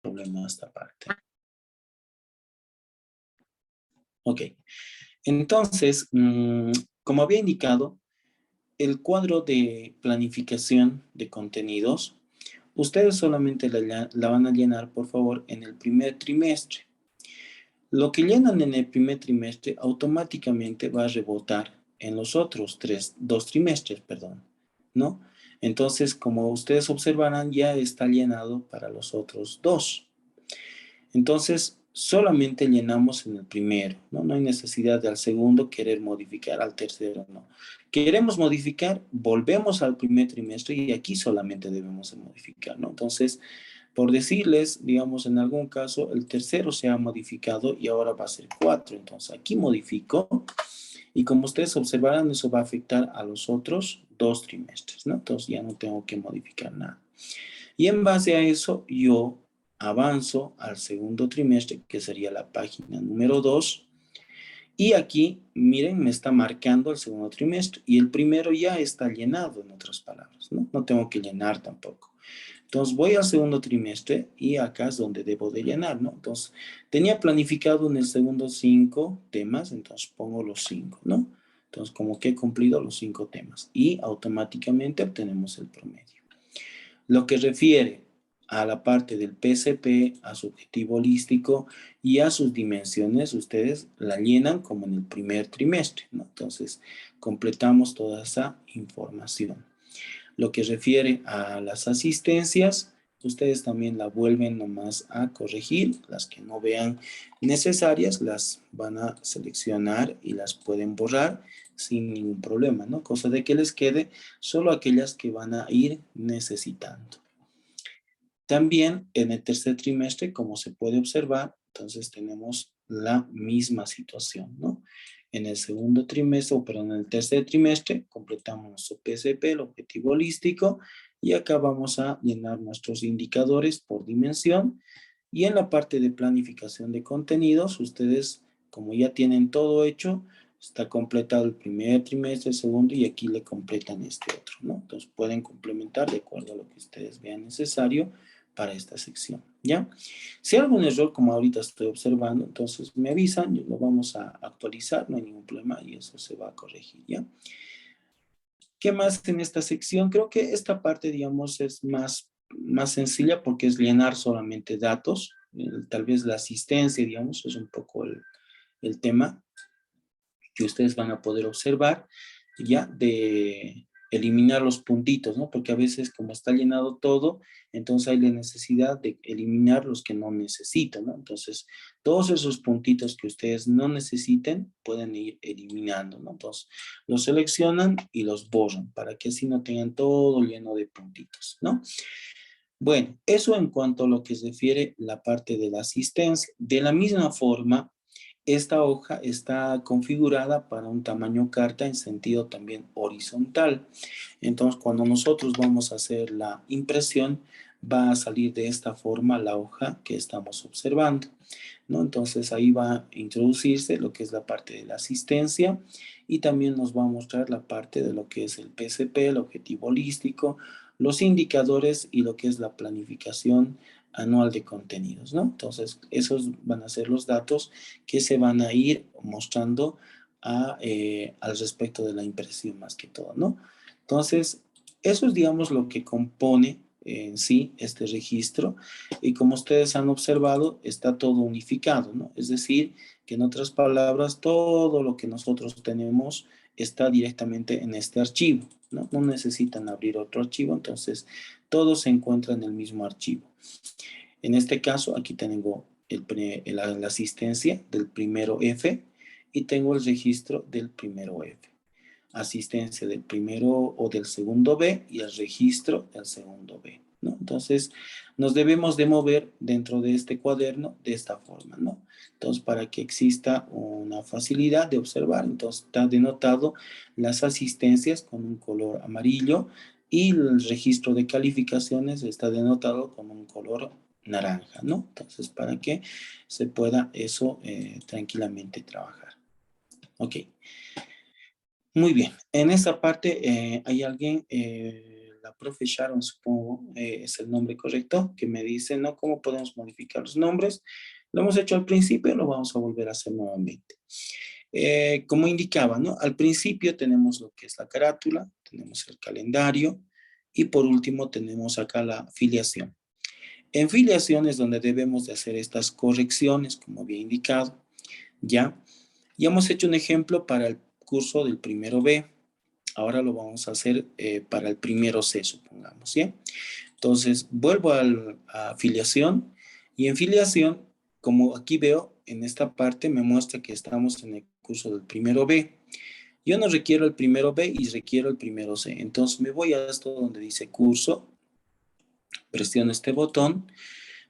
problema esta parte. Ok. Entonces, como había indicado, el cuadro de planificación de contenidos, ustedes solamente la van a llenar, por favor, en el primer trimestre. Lo que llenan en el primer trimestre automáticamente va a rebotar en los otros dos trimestres, perdón, ¿no? Entonces, como ustedes observarán, ya está llenado para los otros dos. Entonces, solamente llenamos en el primero, ¿no? No hay necesidad de al segundo querer modificar, al tercero no. Queremos modificar, volvemos al primer trimestre y aquí solamente debemos de modificar, ¿no? Entonces, por decirles, digamos, en algún caso, el tercero se ha modificado y ahora va a ser 4. Entonces, aquí modifico y como ustedes observarán, eso va a afectar a los otros dos trimestres, ¿no? Entonces, ya no tengo que modificar nada. Y en base a eso, yo avanzo al segundo trimestre, que sería la página número 2. Y aquí, miren, me está marcando el segundo trimestre. Y el primero ya está llenado, en otras palabras, ¿no? No tengo que llenar tampoco. Entonces, voy al segundo trimestre y acá es donde debo de llenar, ¿no? Entonces, tenía planificado en el segundo 5 temas, entonces pongo los 5, ¿no? Entonces, como que he cumplido los 5 temas y automáticamente obtenemos el promedio. Lo que refiere a la parte del PCP, a su objetivo holístico y a sus dimensiones, ustedes la llenan como en el primer trimestre, ¿no? Entonces, completamos toda esa información. Lo que refiere a las asistencias, ustedes también la vuelven nomás a corregir. Las que no vean necesarias las van a seleccionar y las pueden borrar sin ningún problema, ¿no? Cosa de que les quede solo aquellas que van a ir necesitando. También en el tercer trimestre, como se puede observar, entonces tenemos la misma situación, ¿no? En el segundo trimestre, en el tercer trimestre, completamos nuestro PCP, el objetivo holístico, y acá vamos a llenar nuestros indicadores por dimensión. Y en la parte de planificación de contenidos, ustedes, como ya tienen todo hecho, está completado el primer trimestre, el segundo, y aquí le completan este otro, ¿no? Entonces pueden complementar de acuerdo a lo que ustedes vean necesario para esta sección, ¿ya? Si hay algún error, como ahorita estoy observando, entonces me avisan, lo vamos a actualizar, no hay ningún problema y eso se va a corregir, ¿ya? ¿Qué más en esta sección? Creo que esta parte, digamos, es más sencilla porque es llenar solamente datos. Tal vez la asistencia, digamos, es un poco el tema que ustedes van a poder observar, ya, de eliminar los puntitos, ¿no? Porque a veces como está llenado todo, entonces hay la necesidad de eliminar los que no necesitan, ¿no? Entonces, todos esos puntitos que ustedes no necesiten, pueden ir eliminando, ¿no? Entonces, los seleccionan y los borran, para que así no tengan todo lleno de puntitos, ¿no? Bueno, eso en cuanto a lo que se refiere la parte de la asistencia. De la misma forma, esta hoja está configurada para un tamaño carta en sentido también horizontal. Entonces, cuando nosotros vamos a hacer la impresión, va a salir de esta forma la hoja que estamos observando, ¿no? Entonces, ahí va a introducirse lo que es la parte de la asistencia y también nos va a mostrar la parte de lo que es el PCP, el objetivo holístico, los indicadores y lo que es la planificación anual de contenidos, ¿no? Entonces, esos van a ser los datos que se van a ir mostrando al respecto de la impresión más que todo, ¿no? Entonces, eso es, digamos, lo que compone en sí este registro y como ustedes han observado, está todo unificado, ¿no? Es decir, que en otras palabras, todo lo que nosotros tenemos está directamente en este archivo, ¿no? No necesitan abrir otro archivo, entonces todo se encuentra en el mismo archivo. En este caso, aquí tengo la asistencia del primero F y tengo el registro del primero F. Asistencia del primero o del segundo B y el registro del segundo B, ¿no? Entonces, nos debemos de mover dentro de este cuaderno de esta forma, ¿no? Entonces, para que exista una facilidad de observar, entonces está denotado las asistencias con un color amarillo y el registro de calificaciones está denotado con un color naranja, ¿no? Entonces, para que se pueda eso tranquilamente trabajar. Ok. Muy bien. En esta parte hay alguien, la profe Sharon, supongo, es el nombre correcto, que me dice, ¿no? ¿Cómo podemos modificar los nombres? Lo hemos hecho al principio, lo vamos a volver a hacer nuevamente. Como indicaba, ¿no? Al principio tenemos lo que es la carátula, tenemos el calendario y por último tenemos acá la filiación. En filiación es donde debemos de hacer estas correcciones, como había indicado, ¿ya? Ya hemos hecho un ejemplo para el curso del primero B. Ahora lo vamos a hacer para el primero C, supongamos, ¿sí? Entonces, vuelvo a filiación y en filiación, como aquí veo, en esta parte me muestra que estamos en el curso del primero B. Yo no requiero el primero B y requiero el primero C. Entonces, me voy a esto donde dice curso, presiono este botón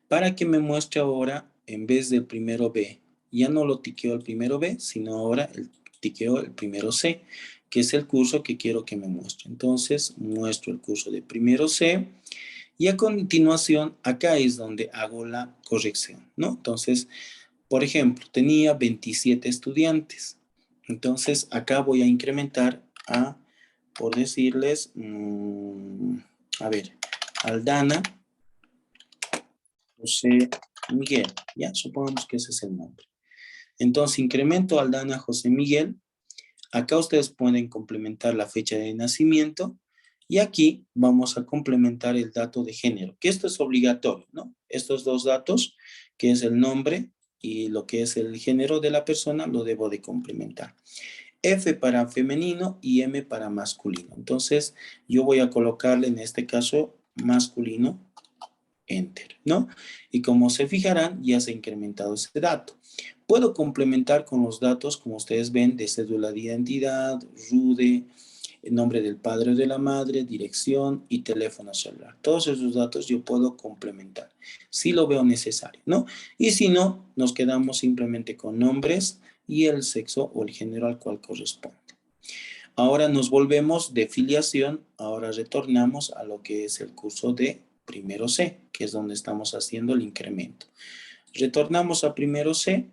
para que me muestre ahora, en vez del primero B, ya no lo tiqueo el primero B, sino ahora tiqueo el primero C, que es el curso que quiero que me muestre. Entonces, muestro el curso de primero C y a continuación, acá es donde hago la corrección, ¿no? Entonces, por ejemplo, tenía 27 estudiantes. Entonces, acá voy a incrementar a, por decirles, a ver, Aldana José Miguel, ya, supongamos que ese es el nombre. Entonces, incremento Aldana José Miguel. Acá ustedes pueden complementar la fecha de nacimiento y aquí vamos a complementar el dato de género, que esto es obligatorio, ¿no? Estos dos datos, que es el nombre y lo que es el género de la persona, lo debo de complementar. F para femenino y M para masculino. Entonces, yo voy a colocarle en este caso masculino, enter, ¿no? Y como se fijarán, ya se ha incrementado ese dato. Puedo complementar con los datos, como ustedes ven, de cédula de identidad, RUDE, el nombre del padre o de la madre, dirección y teléfono celular. Todos esos datos yo puedo complementar, si lo veo necesario, ¿no? Y si no, nos quedamos simplemente con nombres y el sexo o el género al cual corresponde. Ahora nos volvemos de filiación, ahora retornamos a lo que es el curso de primero C, que es donde estamos haciendo el incremento. Retornamos a primero C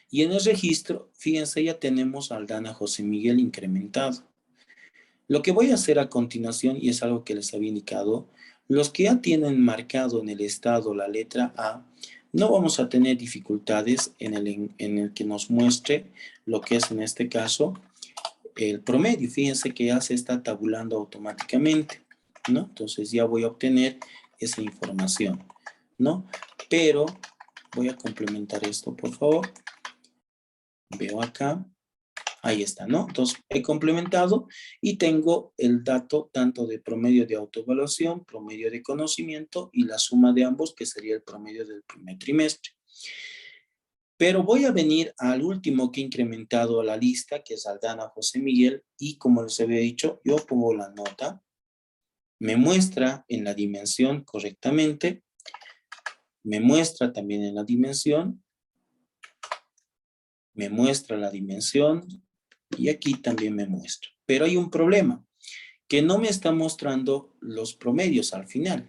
y en el registro, fíjense, ya tenemos a Aldana José Miguel incrementado. Lo que voy a hacer a continuación, y es algo que les había indicado, los que ya tienen marcado en el estado la letra A, no vamos a tener dificultades en el que nos muestre lo que es en este caso el promedio. Fíjense que ya se está tabulando automáticamente, ¿no? Entonces ya voy a obtener esa información, ¿no? Pero voy a complementar esto, por favor. Veo acá, ahí está, ¿no? Entonces he complementado y tengo el dato tanto de promedio de autoevaluación, promedio de conocimiento y la suma de ambos, que sería el promedio del primer trimestre. Pero voy a venir al último que he incrementado a la lista, que es Aldana José Miguel, y como les había dicho, yo pongo la nota, me muestra en la dimensión correctamente, me muestra también en la dimensión, me muestra la dimensión, y aquí también me muestra. Pero hay un problema, que no me está mostrando los promedios al final.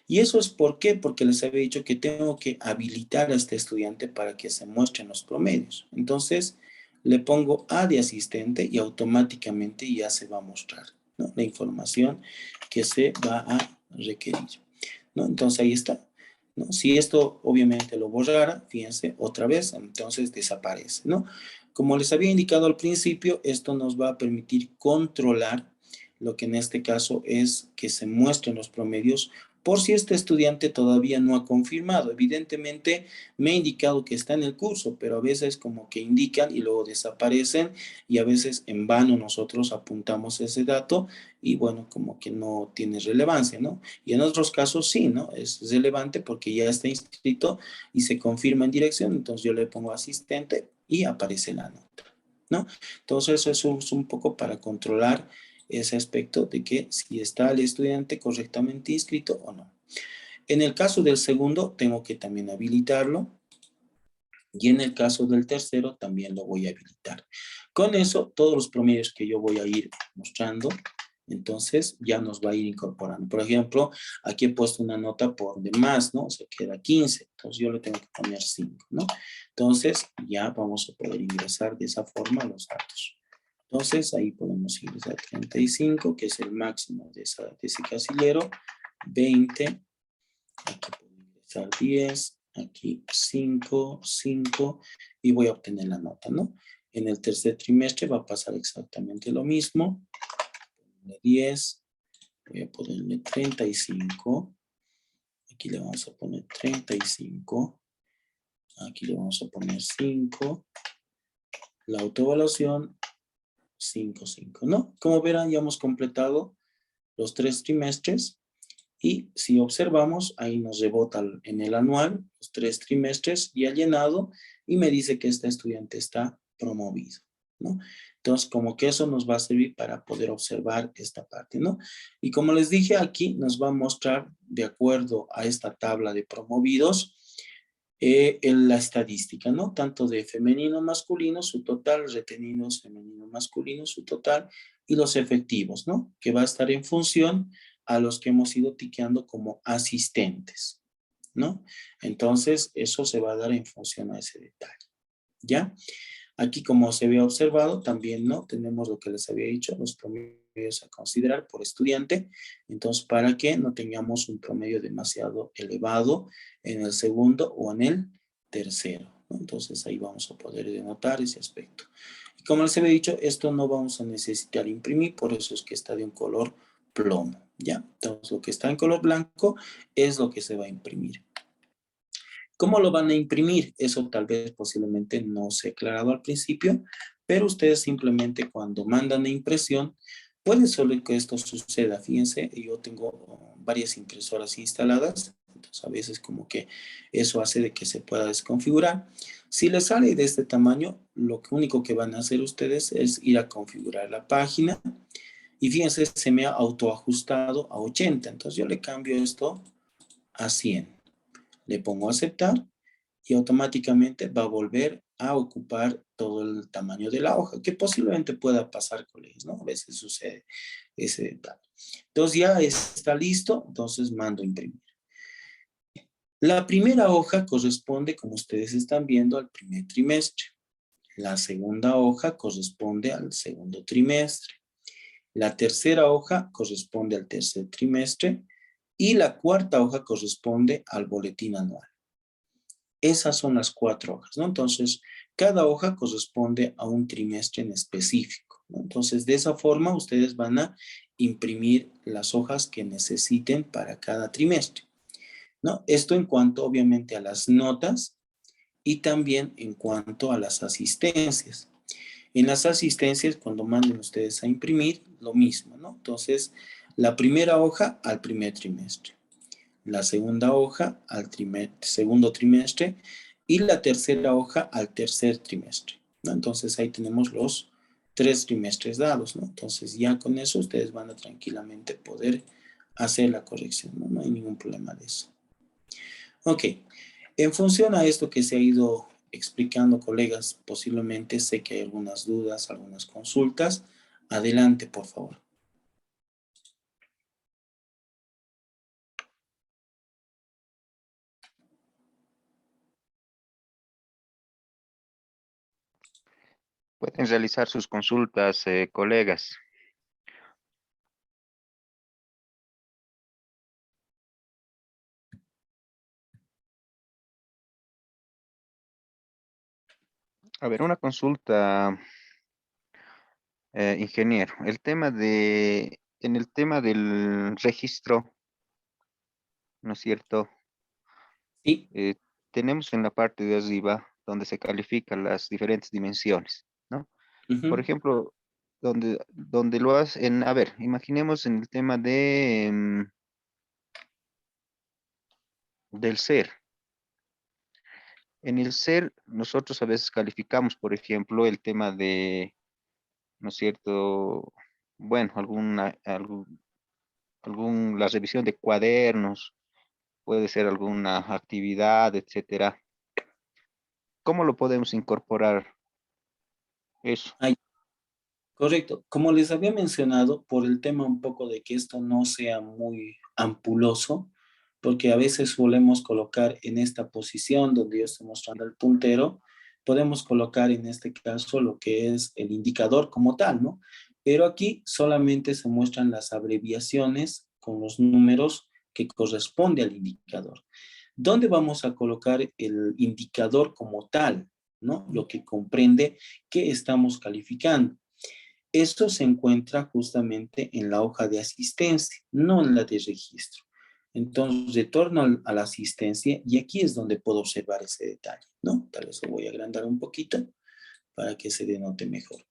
Y eso es ¿por qué? Porque les había dicho que tengo que habilitar a este estudiante para que se muestren los promedios. Entonces, le pongo A de asistente y automáticamente ya se va a mostrar, ¿no? La información que se va a requerir, ¿no? Entonces, ahí está, ¿no? Si esto obviamente lo borrara, fíjense, otra vez, entonces desaparece, ¿no? Como les había indicado al principio, esto nos va a permitir controlar lo que en este caso es que se muestren los promedios por si este estudiante todavía no ha confirmado. Evidentemente me ha indicado que está en el curso, pero a veces como que indican y luego desaparecen y a veces en vano nosotros apuntamos ese dato y bueno, como que no tiene relevancia, ¿no? Y en otros casos sí, ¿no? Es relevante porque ya está inscrito y se confirma en dirección, entonces yo le pongo asistente y aparece la nota, ¿no? Entonces eso es un poco para controlar ese aspecto de que si está el estudiante correctamente inscrito o no. En el caso del segundo, tengo que también habilitarlo. Y en el caso del tercero, también lo voy a habilitar. Con eso, todos los promedios que yo voy a ir mostrando, entonces ya nos va a ir incorporando. Por ejemplo, aquí he puesto una nota por demás, ¿no? O sea, queda 15. Entonces yo le tengo que poner 5, ¿no? Entonces ya vamos a poder ingresar de esa forma los datos. Entonces, ahí podemos ir a 35, que es el máximo de ese casillero. 20, aquí puedo ingresar 10, aquí 5, 5, y voy a obtener la nota, ¿no? En el tercer trimestre va a pasar exactamente lo mismo. 10, voy a ponerle 35, aquí le vamos a poner 35, aquí le vamos a poner 5, la autoevaluación 5, 5, ¿no? Como verán, ya hemos completado los 3 trimestres y si observamos, ahí nos rebota en el anual los 3 trimestres ya llenado y me dice que este estudiante está promovido, ¿no? Entonces, como que eso nos va a servir para poder observar esta parte, ¿no? Y como les dije, aquí nos va a mostrar, de acuerdo a esta tabla de promovidos, en la estadística, ¿no? Tanto de femenino, masculino, su total, retenidos, femenino, masculino, su total, y los efectivos, ¿no? Que va a estar en función a los que hemos ido tiqueando como asistentes, ¿no? Entonces, eso se va a dar en función a ese detalle, ¿ya? Aquí, como se había observado, también, ¿no? Tenemos lo que les había dicho, los promedios a considerar por estudiante. Entonces, para que no tengamos un promedio demasiado elevado en el segundo o en el tercero, ¿no? Entonces, ahí vamos a poder denotar ese aspecto. Y como les había dicho, esto no vamos a necesitar imprimir, por eso es que está de un color plomo, ¿ya? Entonces, lo que está en color blanco es lo que se va a imprimir. ¿Cómo lo van a imprimir? Eso tal vez posiblemente no se ha aclarado al principio, pero ustedes simplemente cuando mandan a impresión, puede solo que esto suceda. Fíjense, yo tengo varias impresoras instaladas, entonces a veces como que eso hace de que se pueda desconfigurar. Si les sale de este tamaño, lo único que van a hacer ustedes es ir a configurar la página y fíjense, se me ha autoajustado a 80, entonces yo le cambio esto a 100. Le pongo aceptar y automáticamente va a volver a ocupar todo el tamaño de la hoja, que posiblemente pueda pasar, colegas, ¿no? A veces sucede ese detalle. Entonces ya está listo, entonces mando a imprimir. La primera hoja corresponde, como ustedes están viendo, al primer trimestre. La segunda hoja corresponde al segundo trimestre. La tercera hoja corresponde al tercer trimestre y la cuarta hoja corresponde al boletín anual. Esas son las 4 hojas, ¿no? Entonces, cada hoja corresponde a un trimestre en específico, ¿no? Entonces, de esa forma, ustedes van a imprimir las hojas que necesiten para cada trimestre, ¿no? Esto en cuanto, obviamente, a las notas y también en cuanto a las asistencias. En las asistencias, cuando manden ustedes a imprimir, lo mismo, ¿no? Entonces, la primera hoja al primer trimestre, la segunda hoja al segundo trimestre y la tercera hoja al tercer trimestre, ¿no? Entonces ahí tenemos los 3 trimestres dados, ¿no? Entonces ya con eso ustedes van a tranquilamente poder hacer la corrección, ¿no? No hay ningún problema de eso. Ok, en función a esto que se ha ido explicando, colegas, posiblemente sé que hay algunas dudas, algunas consultas. Adelante, por favor. Pueden realizar sus consultas, colegas. A ver, una consulta, ingeniero. En el tema del registro, ¿no es cierto? Sí. Eh, Tenemos en la parte de arriba donde se califican las diferentes dimensiones, ¿no? Por Ujú. ejemplo, donde lo hacen, a ver, imaginemos en el tema del ser. En el ser, nosotros a veces calificamos, por ejemplo, el tema de, ¿no es cierto? Bueno, la revisión de cuadernos, puede ser alguna actividad, etcétera. ¿Cómo lo podemos incorporar eso? Ahí. Correcto. Como les había mencionado, por el tema un poco de que esto no sea muy ampuloso, porque a veces solemos colocar en esta posición donde yo estoy mostrando el puntero, podemos colocar en este caso lo que es el indicador como tal, ¿no? Pero aquí solamente se muestran las abreviaciones con los números que corresponde al indicador. ¿Dónde vamos a colocar el indicador como tal, ¿no? Lo que comprende qué estamos calificando. Esto se encuentra justamente en la hoja de asistencia, no en la de registro. Entonces, retorno a la asistencia y aquí es donde puedo observar ese detalle, ¿no? Tal vez lo voy a agrandar un poquito para que se denote mejor.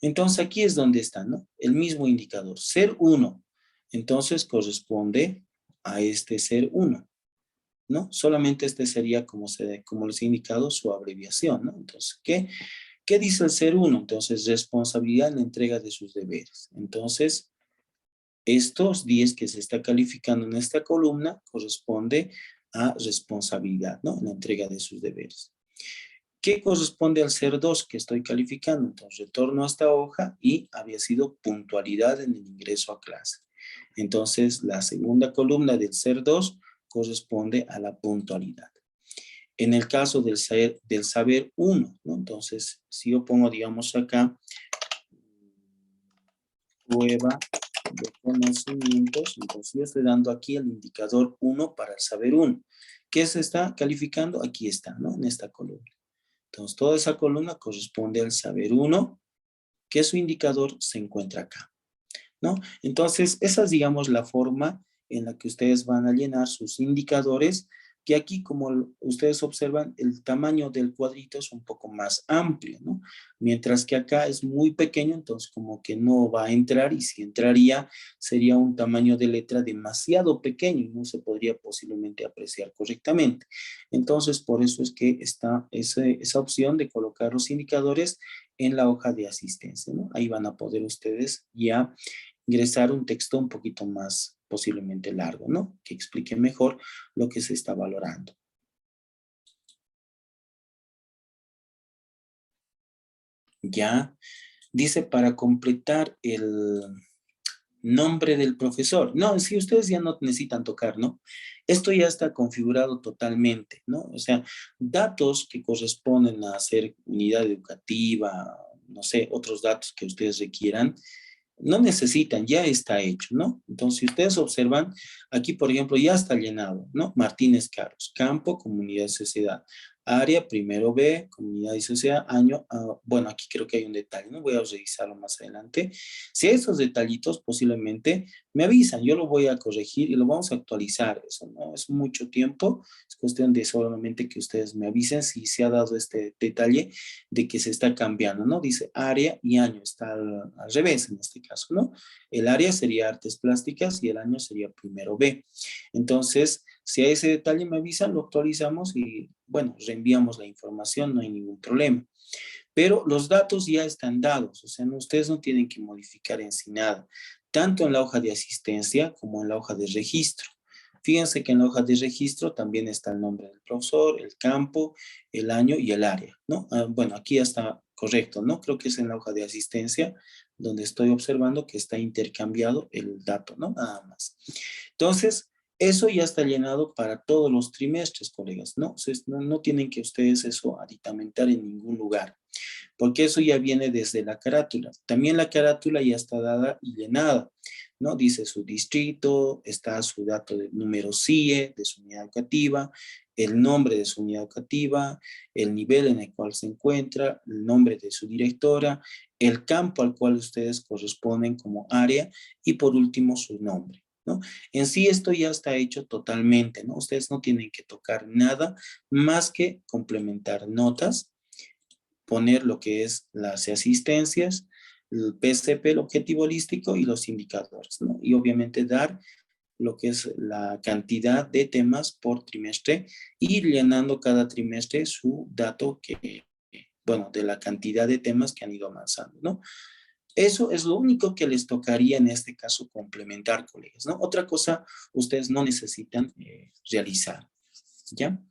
Entonces, aquí es donde está, ¿no? El mismo indicador, ser 1. Entonces, corresponde a este ser 1, ¿no? Solamente este sería, como les he indicado, su abreviación, ¿no? Entonces, ¿qué dice el ser 1? Entonces, responsabilidad en la entrega de sus deberes. Entonces, estos 10 que se está calificando en esta columna corresponde a responsabilidad, ¿no? En la entrega de sus deberes. ¿Qué corresponde al ser 2 que estoy calificando? Entonces, retorno a esta hoja y había sido puntualidad en el ingreso a clase. Entonces, la segunda columna del ser 2 corresponde a la puntualidad. En el caso del saber 1, ¿no? Entonces, si yo pongo, digamos, acá, prueba de conocimientos, entonces yo estoy dando aquí el indicador 1 para el saber 1. ¿Qué se está calificando? Aquí está, ¿no? En esta columna. Entonces, toda esa columna corresponde al saber 1, que su indicador se encuentra acá, ¿no? Entonces, esa es, digamos, la forma en la que ustedes van a llenar sus indicadores, que aquí, como ustedes observan, el tamaño del cuadrito es un poco más amplio, ¿no? Mientras que acá es muy pequeño, entonces como que no va a entrar, y si entraría, sería un tamaño de letra demasiado pequeño y no se podría posiblemente apreciar correctamente. Entonces, por eso es que está esa opción de colocar los indicadores en la hoja de asistencia, ¿no? Ahí van a poder ustedes ya ingresar un texto un poquito más posiblemente largo, ¿no? Que explique mejor lo que se está valorando. Ya, dice para completar el nombre del profesor. No, si ustedes ya no necesitan tocar, ¿no? Esto ya está configurado totalmente, ¿no? O sea, datos que corresponden a ser unidad educativa, no sé, otros datos que ustedes requieran, no necesitan, ya está hecho, ¿no? Entonces, si ustedes observan, aquí, por ejemplo, ya está llenado, ¿no? Martínez Carlos, campo, comunidad y sociedad. Área, primero B, comunidad y sociedad, año, bueno, aquí creo que hay un detalle, ¿no? Voy a revisarlo más adelante. Si hay esos detallitos, posiblemente me avisan, yo lo voy a corregir y lo vamos a actualizar. Eso no es mucho tiempo, es cuestión de solamente que ustedes me avisen si se ha dado este detalle de que se está cambiando, ¿no? Dice área y año, está al revés en este caso, ¿no? El área sería artes plásticas y el año sería primero B. Entonces, si hay ese detalle me avisan, lo actualizamos y, bueno, reenviamos la información, no hay ningún problema. Pero los datos ya están dados, o sea, ustedes no tienen que modificar en sí nada, tanto en la hoja de asistencia como en la hoja de registro. Fíjense que en la hoja de registro también está el nombre del profesor, el campo, el año y el área, ¿no? Bueno, aquí ya está correcto, ¿no? Creo que es en la hoja de asistencia donde estoy observando que está intercambiado el dato, ¿no? Nada más. Entonces, eso ya está llenado para todos los trimestres, colegas, ¿no? O sea, no tienen que ustedes eso aditamentar en ningún lugar, porque eso ya viene desde la carátula. También la carátula ya está dada y llenada, ¿no? Dice su distrito, está su dato de número CIE de su unidad educativa, el nombre de su unidad educativa, el nivel en el cual se encuentra, el nombre de su directora, el campo al cual ustedes corresponden como área y por último su nombre, ¿no? En sí esto ya está hecho totalmente, ¿no? Ustedes no tienen que tocar nada más que complementar notas, poner lo que es las asistencias, el PCP, el objetivo holístico y los indicadores, ¿no? Y obviamente dar lo que es la cantidad de temas por trimestre, ir llenando cada trimestre su dato que, bueno, de la cantidad de temas que han ido avanzando, ¿no? Eso es lo único que les tocaría en este caso complementar, colegas, ¿no? Otra cosa ustedes no necesitan realizar, ¿ya?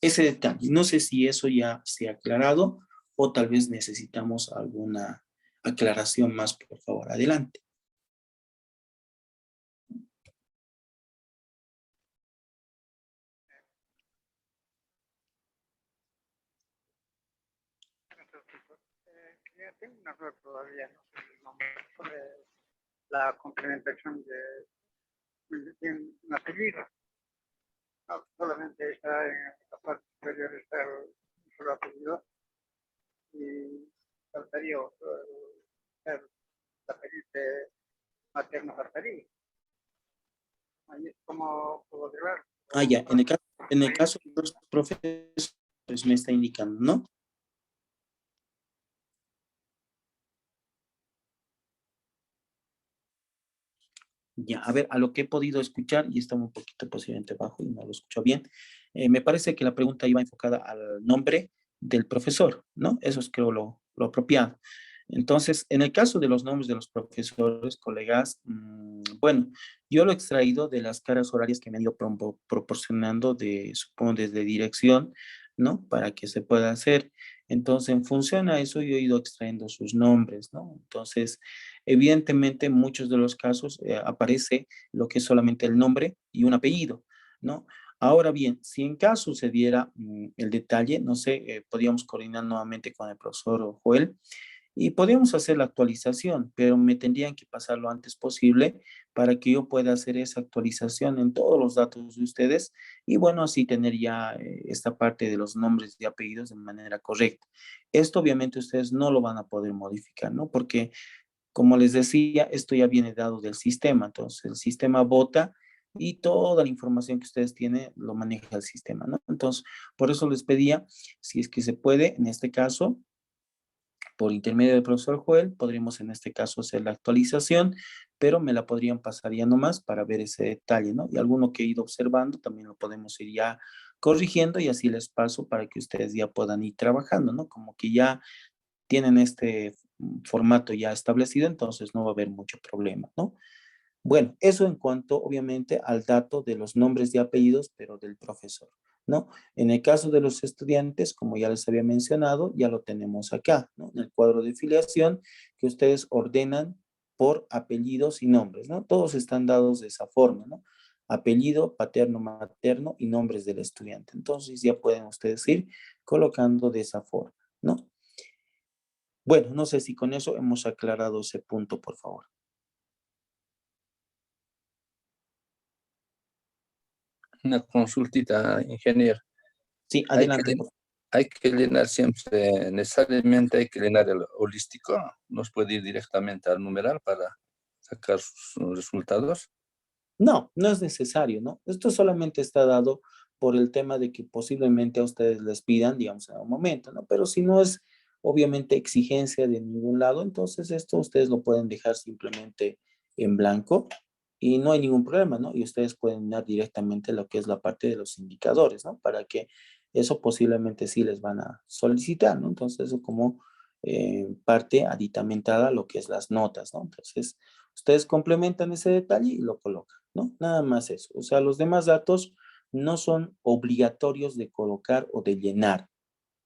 Ese detalle. No sé si eso ya se ha aclarado o tal vez necesitamos alguna aclaración más, por favor. Adelante. tengo una duda todavía, no sé el nombre, sobre la complementación de un apellido. No, solamente está en la parte superior está un solo apellido y faltaría otro, el apellido materno faltaría. Ahí es como puedo llevar. Ah, ya, en el caso de los profesores me está indicando, ¿no? Ya, a ver, a lo que he podido escuchar, y está un poquito posiblemente bajo y no lo escucho bien, me parece que la pregunta iba enfocada al nombre del profesor, ¿no? Eso es creo lo apropiado. Entonces, en el caso de los nombres de los profesores, colegas, bueno, yo lo he extraído de las cargas horarias que me han ido proporcionando de, supongo, desde dirección, ¿no? Para que se pueda hacer. Entonces, en función a eso, yo he ido extrayendo sus nombres, ¿no? Entonces, evidentemente, en muchos de los casos aparece lo que es solamente el nombre y un apellido, ¿no? Ahora bien, si en caso se diera el detalle, no sé, podríamos coordinar nuevamente con el profesor Joel y podríamos hacer la actualización, pero me tendrían que pasar lo antes posible para que yo pueda hacer esa actualización en todos los datos de ustedes y bueno, así tener ya esta parte de los nombres y apellidos de manera correcta. Esto obviamente ustedes no lo van a poder modificar, ¿no? Porque como les decía, esto ya viene dado del sistema, entonces el sistema vota y toda la información que ustedes tienen lo maneja el sistema, ¿no? Entonces, por eso les pedía, si es que se puede, en este caso, por intermedio del profesor Joel, podríamos en este caso hacer la actualización, pero me la podrían pasar ya nomás para ver ese detalle, ¿no? Y alguno que he ido observando también lo podemos ir ya corrigiendo y así les paso para que ustedes ya puedan ir trabajando, ¿no? Como que ya tienen este formato ya establecido, entonces no va a haber mucho problema, ¿no? Bueno, eso en cuanto obviamente al dato de los nombres y apellidos, pero del profesor, ¿no? En el caso de los estudiantes, como ya les había mencionado, ya lo tenemos acá, ¿no? En el cuadro de filiación que ustedes ordenan por apellidos y nombres, ¿no? Todos están dados de esa forma, ¿no? Apellido, paterno, materno y nombres del estudiante. Entonces ya pueden ustedes ir colocando de esa forma, ¿no? Bueno, no sé si con eso hemos aclarado ese punto, por favor. Una consultita, ingeniero. Sí, Hay que, adelante. hay que llenar siempre, necesariamente hay que llenar el holístico. Nos puede ir directamente al numeral para sacar sus resultados. No, no es necesario, ¿no? Esto solamente está dado por el tema de que posiblemente a ustedes les pidan, digamos, en un momento, ¿no? Pero si no es obviamente exigencia de ningún lado, entonces esto ustedes lo pueden dejar simplemente en blanco y no hay ningún problema, ¿no? Y ustedes pueden dar directamente lo que es la parte de los indicadores, ¿no? Para que eso posiblemente sí les van a solicitar, ¿no? Entonces eso como parte aditamentada a lo que es las notas, ¿no? Entonces ustedes complementan ese detalle y lo colocan, ¿no? Nada más eso. O sea, los demás datos no son obligatorios de colocar o de llenar,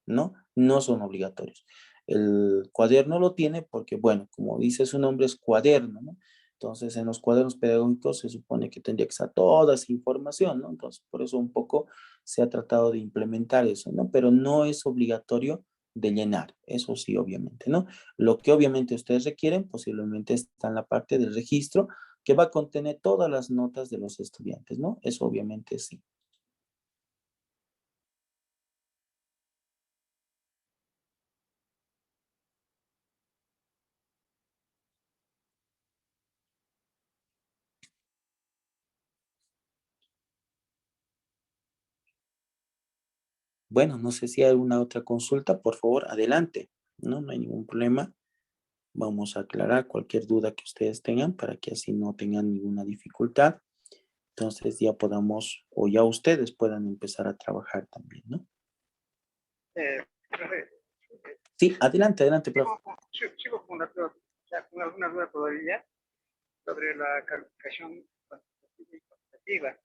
¿no? No son obligatorios. El cuaderno lo tiene porque, bueno, como dice su nombre, es cuaderno, ¿no? Entonces, en los cuadernos pedagógicos se supone que tendría que estar toda esa información, ¿no? Entonces, por eso un poco se ha tratado de implementar eso, ¿no? Pero no es obligatorio de llenar, eso sí, obviamente, ¿no? Lo que obviamente ustedes requieren posiblemente está en la parte del registro que va a contener todas las notas de los estudiantes, ¿no? Eso obviamente sí. Bueno, no sé si hay alguna otra consulta, por favor, adelante, ¿no? No hay ningún problema. Vamos a aclarar cualquier duda que ustedes tengan para que así no tengan ninguna dificultad. Entonces ya podamos, o ya ustedes puedan empezar a trabajar también, ¿no? Profe, Sí, adelante, adelante, profe. sigo con, con alguna duda todavía sobre la calificación cuantitativa y cuantitativa.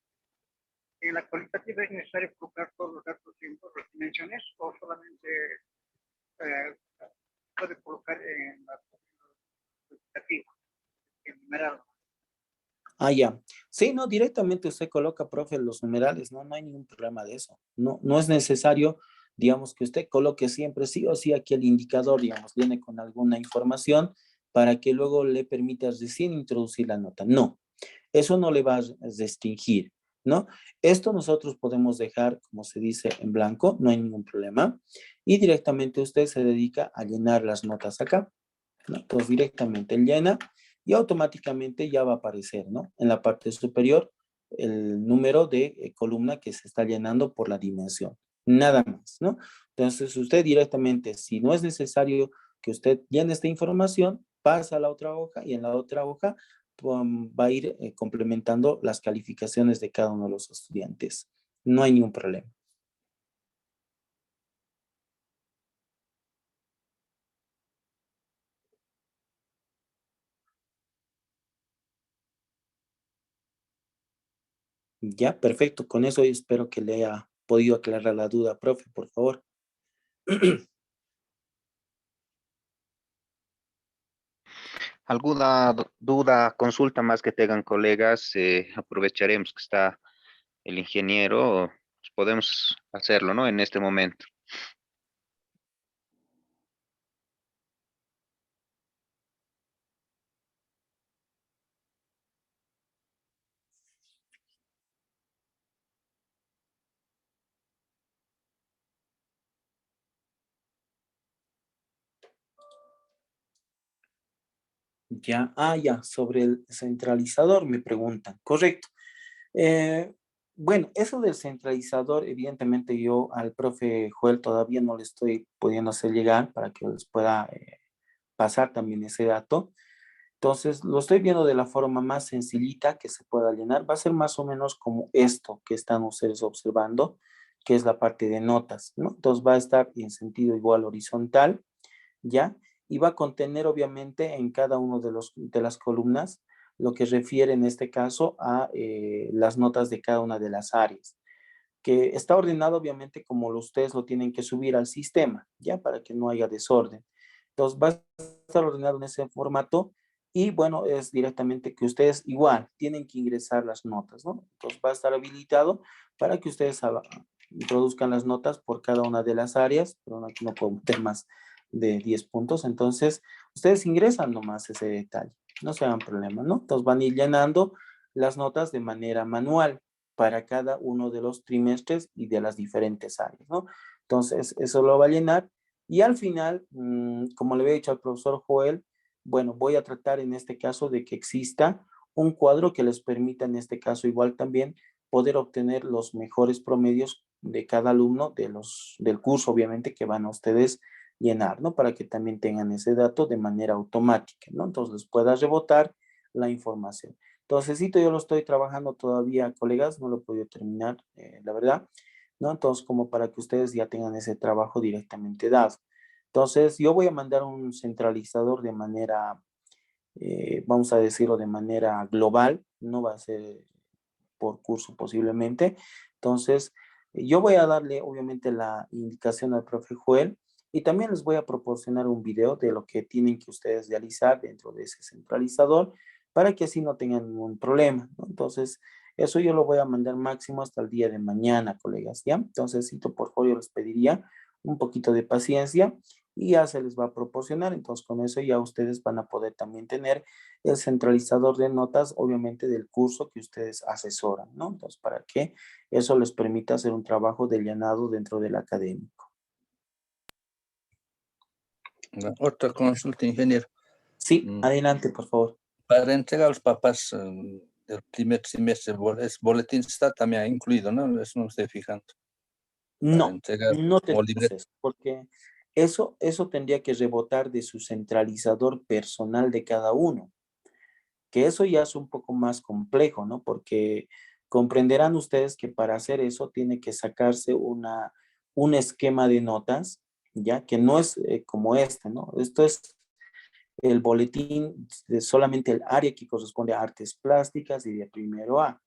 En la cualitativa es necesario colocar todos los datos en todas las dimensiones o solamente eh, puede colocar en la cuantitativa, en numeral. Ah, ya. Sí, no, directamente usted coloca, profe, los numerales, no, no hay ningún problema de eso. No, no es necesario digamos que usted coloque siempre sí o sí aquí el indicador, digamos, viene con alguna información para que luego le permita recién introducir la nota. No, eso no le va a restringir, ¿no? Esto nosotros podemos dejar, como se dice, en blanco, no hay ningún problema. Y directamente usted se dedica a llenar las notas acá, ¿no? Entonces directamente llena y automáticamente ya va a aparecer, ¿no? En la parte superior el número de columna que se está llenando por la dimensión. Nada más, ¿no? Entonces usted directamente, si no es necesario que usted llene esta información, pasa a la otra hoja y en la otra hoja va a ir complementando las calificaciones de cada uno de los estudiantes. No hay ningún problema. Ya, perfecto. Con eso espero que le haya podido aclarar la duda, profe, por favor. ¿Alguna duda, consulta más que tengan colegas? Aprovecharemos que está el ingeniero, pues podemos hacerlo, ¿no? En este momento. Ya, ya, sobre el centralizador me preguntan. Correcto. Eh, bueno, eso del centralizador, evidentemente yo al profe Joel todavía no le estoy pudiendo hacer llegar para que les pueda pasar también ese dato. Entonces, lo estoy viendo de la forma más sencillita que se pueda llenar. Va a ser más o menos como esto que están ustedes observando, que es la parte de notas, ¿no? Entonces, va a estar en sentido igual horizontal, ¿ya? Y va a contener, obviamente, en cada uno de las columnas lo que refiere en este caso a las notas de cada una de las áreas, que está ordenado, obviamente, como ustedes lo tienen que subir al sistema, ¿ya? Para que no haya desorden. Entonces, va a estar ordenado en ese formato y, bueno, es directamente que ustedes igual tienen que ingresar las notas, ¿no? Entonces, va a estar habilitado para que ustedes introduzcan las notas por cada una de las áreas, pero aquí no puedo meter más de 10 puntos, entonces, ustedes ingresan nomás ese detalle, no se hagan problema, ¿no? Entonces, van a ir llenando las notas de manera manual para cada uno de los trimestres y de las diferentes áreas, ¿no? Entonces, eso lo va a llenar y al final, como le había dicho al profesor Joel, bueno, voy a tratar en este caso de que exista un cuadro que les permita en este caso igual también poder obtener los mejores promedios de cada alumno del curso, obviamente, que van a ustedes llenar, ¿no? Para que también tengan ese dato de manera automática, ¿no? Entonces les pueda rebotar la información. Entonces, yo lo estoy trabajando todavía, colegas, no lo he podido terminar, la verdad, ¿no? Entonces, como para que ustedes ya tengan ese trabajo directamente dado. Entonces, yo voy a mandar un centralizador de manera, vamos a decirlo, de manera global, no va a ser por curso posiblemente. Entonces, yo voy a darle obviamente la indicación al profe Joel y también les voy a proporcionar un video de lo que tienen que ustedes realizar dentro de ese centralizador para que así no tengan ningún problema, ¿no? Entonces, eso yo lo voy a mandar máximo hasta el día de mañana, colegas, ¿ya? Entonces, por favor, yo les pediría un poquito de paciencia y ya se les va a proporcionar. Entonces, con eso ya ustedes van a poder también tener el centralizador de notas, obviamente, del curso que ustedes asesoran, ¿no? Entonces, para que eso les permita hacer un trabajo de llenado dentro del académico. Otra consulta, ingeniero. Sí, adelante, por favor. Para entregar a los papás del primer trimestre, es boletín está también incluido, ¿no? Eso no me estoy fijando. Para No, entregar no o tenemos libre. eso, porque eso tendría que rebotar de su centralizador personal de cada uno, que eso ya es un poco más complejo, ¿no? Porque comprenderán ustedes que para hacer eso tiene que sacarse un esquema de notas, ya que no es como este, ¿no? Esto es el boletín de solamente el área que corresponde a artes plásticas y de primero A.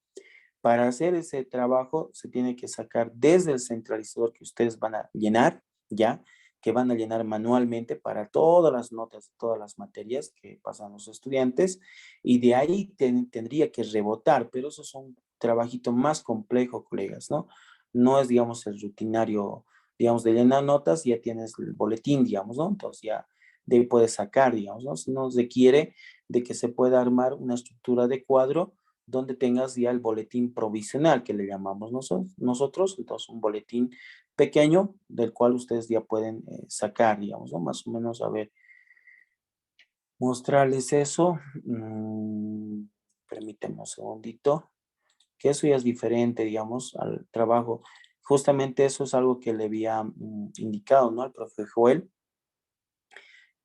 Para hacer ese trabajo se tiene que sacar desde el centralizador que ustedes van a llenar, ya, que van a llenar manualmente para todas las notas, todas las materias que pasan los estudiantes, y de ahí tendría que rebotar, pero eso es un trabajito más complejo, colegas, ¿no? No es, digamos, el rutinario digamos, de llenar notas, ya tienes el boletín, digamos, ¿no? Entonces ya de ahí puedes sacar, digamos, ¿no? Si nos requiere de que se pueda armar una estructura de cuadro donde tengas ya el boletín provisional, que le llamamos nosotros, entonces un boletín pequeño del cual ustedes ya pueden sacar, digamos, ¿no? Más o menos, a ver, mostrarles eso. Permíteme un segundito, que eso ya es diferente, digamos, al trabajo. Justamente eso es algo que le había indicado, ¿no? Al profe Joel,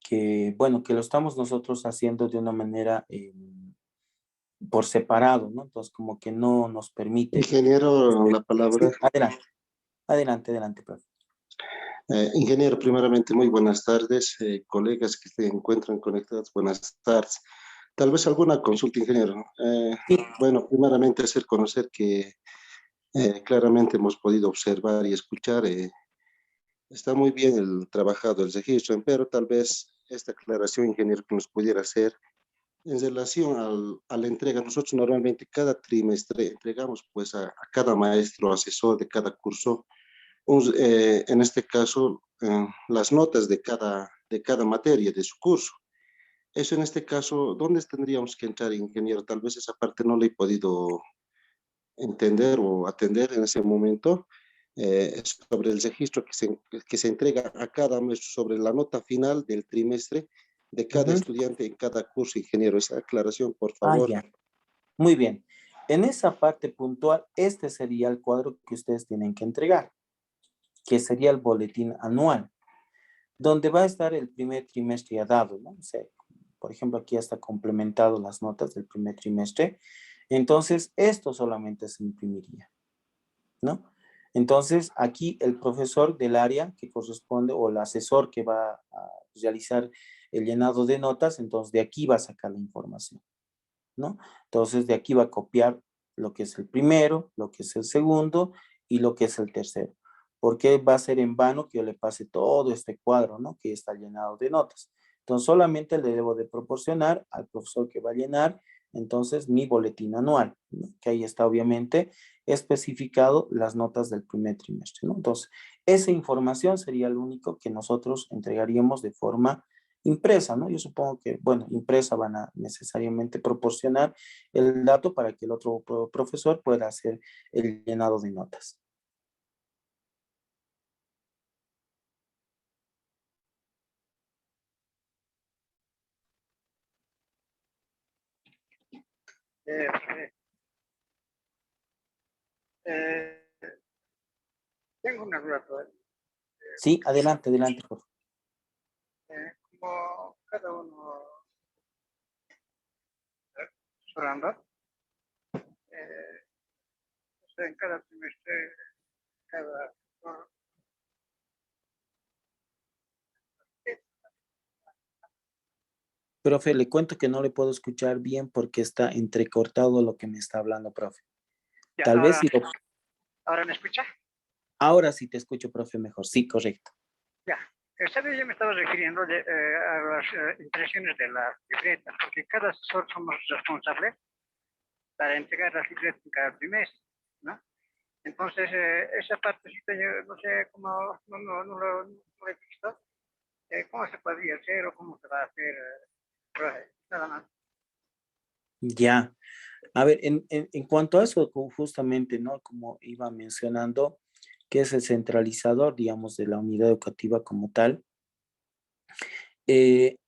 que, bueno, que lo estamos nosotros haciendo de una manera por separado, ¿no? Entonces, como que no nos permite. Ingeniero, la palabra. Sí, adelante, adelante, adelante, profe. Ingeniero, primeramente, muy buenas tardes. Colegas que se encuentran conectados, buenas tardes. Tal vez alguna consulta, ingeniero. Sí. Bueno, primeramente hacer conocer que claramente hemos podido observar y escuchar. Está muy bien el trabajado, el registro, pero tal vez esta aclaración, ingeniero, que nos pudiera hacer en relación a la entrega. Nosotros normalmente cada trimestre entregamos pues a cada maestro, asesor de cada curso, en este caso, las notas de cada materia de su curso. Eso en este caso, ¿dónde tendríamos que entrar, ingeniero? Tal vez esa parte no la he podido entender o atender en ese momento, sobre el registro que se entrega a cada mes sobre la nota final del trimestre de cada estudiante en cada curso, ingeniero. Esa aclaración, por favor. Ya. Muy bien. En esa parte puntual, este sería el cuadro que ustedes tienen que entregar, que sería el boletín anual, donde va a estar el primer trimestre ya dado, ¿no? O sea, por ejemplo, aquí ya está complementado las notas del primer trimestre. Entonces, esto solamente se imprimiría, ¿no? Entonces, aquí el profesor del área que corresponde o el asesor que va a realizar el llenado de notas, entonces de aquí va a sacar la información, ¿no? Entonces, de aquí va a copiar lo que es el primero, lo que es el segundo y lo que es el tercero. Porque va a ser en vano que yo le pase todo este cuadro, ¿no? Que está llenado de notas. Entonces, solamente le debo de proporcionar al profesor que va a llenar, entonces, mi boletín anual, ¿no? Que ahí está obviamente especificado las notas del primer trimestre, ¿no? Entonces, esa información sería lo único que nosotros entregaríamos de forma impresa, ¿no? Yo supongo que, bueno, impresa van a necesariamente proporcionar el dato para que el otro profesor pueda hacer el llenado de notas. Eh, eh, tengo una duda todavía. Sí, adelante, adelante, por favor. Como cada uno orando, o sea, en cada trimestre, cada Profe, le cuento que no le puedo escuchar bien porque está entrecortado lo que me está hablando, profe. ya, Tal vez si ahora me escucha. ahora sí te escucho, profe, mejor. Sí, correcto. Ya, yo me estaba refiriendo a las impresiones de las libretas, porque cada asesor somos responsables para entregar las libretas en cada trimestre, ¿no? Entonces, esa partecita yo no sé cómo, no lo he visto, cómo se podría hacer o cómo se va a hacer, nada más. Ya. A ver, en cuanto a eso, justamente, ¿no? Como iba mencionando, que es el centralizador, digamos, de la unidad educativa como tal.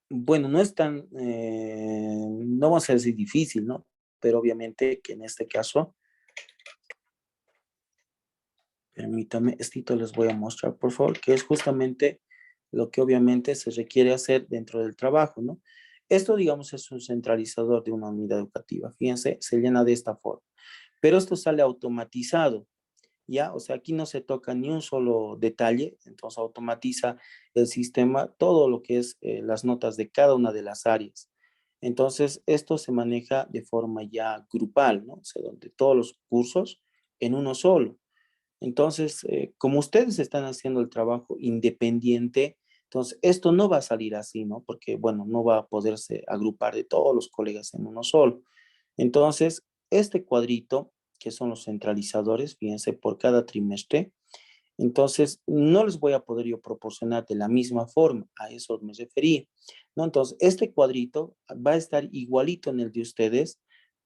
Bueno, no es tan, no vamos a decir difícil, ¿no? Pero obviamente que en este caso, permítame, esto les voy a mostrar, por favor, que es justamente lo que obviamente se requiere hacer dentro del trabajo, ¿no? Esto, digamos, es un centralizador de una unidad educativa. Fíjense, se llena de esta forma. Pero esto sale automatizado, ¿ya? O sea, aquí no se toca ni un solo detalle, entonces automatiza el sistema todo lo que es las notas de cada una de las áreas. Entonces, esto se maneja de forma ya grupal, ¿no? O sea, donde todos los cursos en uno solo. Entonces, como ustedes están haciendo el trabajo independiente, entonces esto no va a salir así, ¿no? Porque, bueno, no va a poderse agrupar de todos los colegas en uno solo. Entonces, este cuadrito, que son los centralizadores, fíjense, por cada trimestre, Entonces, no les voy a poder yo proporcionar de la misma forma, a eso me refería, ¿no? Entonces, este cuadrito va a estar igualito en el de ustedes,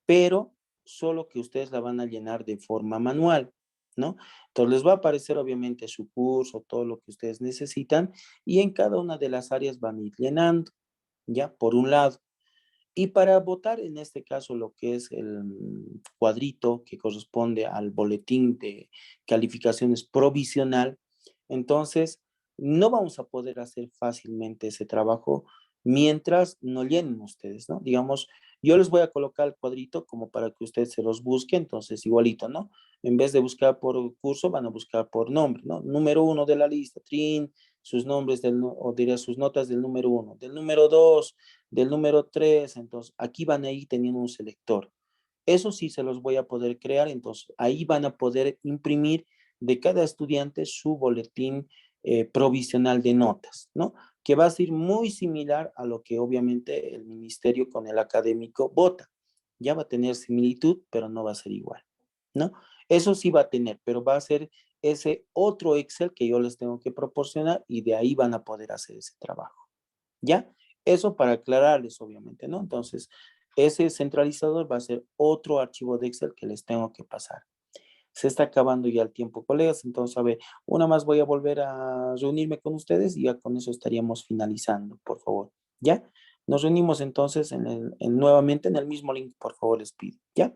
pero solo que ustedes la van a llenar de forma manual, ¿no? Entonces, les va a aparecer obviamente su curso, todo lo que ustedes necesitan, y en cada una de las áreas van a ir llenando, ¿ya? Por un lado. Y para votar, en este caso, lo que es el cuadrito que corresponde al boletín de calificaciones provisional, entonces no vamos a poder hacer fácilmente ese trabajo mientras no llenen ustedes, ¿no? Digamos, yo les voy a colocar el cuadrito como para que ustedes se los busquen, entonces igualito, ¿no? En vez de buscar por curso, van a buscar por nombre, ¿no? Número 1 de la lista, trin, sus nombres o diría sus notas del número 1, del número 2, del número 3, entonces aquí van a ir teniendo un selector. Eso sí se los voy a poder crear, entonces ahí van a poder imprimir de cada estudiante su boletín provisional de notas, ¿no? Que va a ser muy similar a lo que obviamente el ministerio con el académico vota. Ya va a tener similitud, pero no va a ser igual, ¿no? Eso sí va a tener, pero va a ser ese otro Excel que yo les tengo que proporcionar y de ahí van a poder hacer ese trabajo, ¿ya? Eso para aclararles, obviamente, ¿no? Entonces, ese centralizador va a ser otro archivo de Excel que les tengo que pasar. Se está acabando ya el tiempo, colegas. Entonces, a ver, una más voy a volver a reunirme con ustedes y ya con eso estaríamos finalizando, por favor. ¿Ya? Nos reunimos entonces nuevamente en el mismo link, por favor, les pido. ¿Ya?